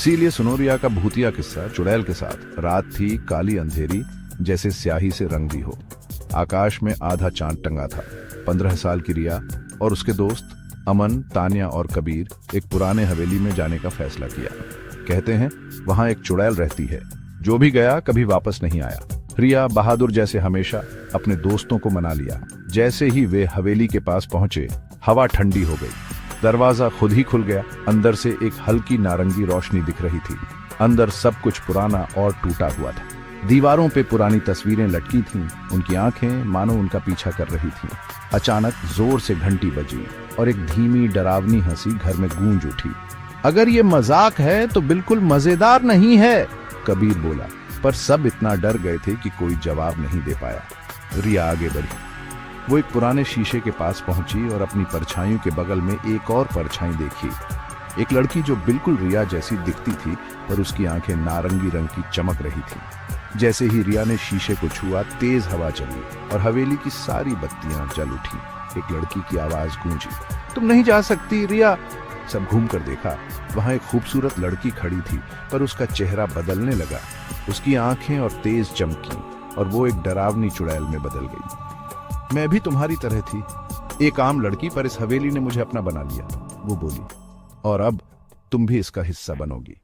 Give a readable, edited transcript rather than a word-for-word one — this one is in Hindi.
इसीलिए सुनो रिया का भूतिया किस्सा चुड़ैल के साथ। रात थी काली अंधेरी, जैसे स्याही से रंग दी हो। आकाश में आधा चांद टंगा था। 15 साल की रिया और उसके दोस्त अमन, तान्या और कबीर एक पुराने हवेली में जाने का फैसला किया। कहते हैं वहां एक चुड़ैल रहती है, जो भी गया कभी वापस नहीं आया। रिया बहादुर जैसे हमेशा अपने दोस्तों को मना लिया। जैसे ही वे हवेली के पास पहुंचे, हवा ठंडी हो गई। दरवाजा खुद ही खुल गया। अंदर से एक हल्की नारंगी रोशनी दिख रही थी। अंदर सब कुछ पुराना और टूटा हुआ था। दीवारों पे पुरानी तस्वीरें लटकी थीं। उनकी आंखें मानो उनका पीछा कर रही थीं। अचानक जोर से घंटी बजी और एक धीमी डरावनी हंसी घर में गूंज उठी। अगर ये मजाक है तो बिल्कुल मजेदार नहीं है, कबीर बोला। पर सब इतना डर गए थे कि कोई जवाब नहीं दे पाया। रिया आगे बढ़ी। वो एक पुराने शीशे के पास पहुंची और अपनी परछाइयों के बगल में एक और परछाई देखी। एक लड़की जो बिल्कुल रिया जैसी दिखती थी, पर उसकी आंखें नारंगी रंग की चमक रही थी। जैसे ही रिया ने शीशे को छुआ, तेज हवा चली और हवेली की सारी बत्तियां जल उठी। एक लड़की की आवाज गूंजी, तुम नहीं जा सकती रिया। सब घूम कर देखा। वहां एक खूबसूरत लड़की खड़ी थी, पर उसका चेहरा बदलने लगा। उसकी आंखें और तेज चमकी और वो एक डरावनी चुड़ैल में बदल गई। मैं भी तुम्हारी तरह थी, एक आम लड़की, पर इस हवेली ने मुझे अपना बना लिया, वो बोली। और अब तुम भी इसका हिस्सा बनोगी।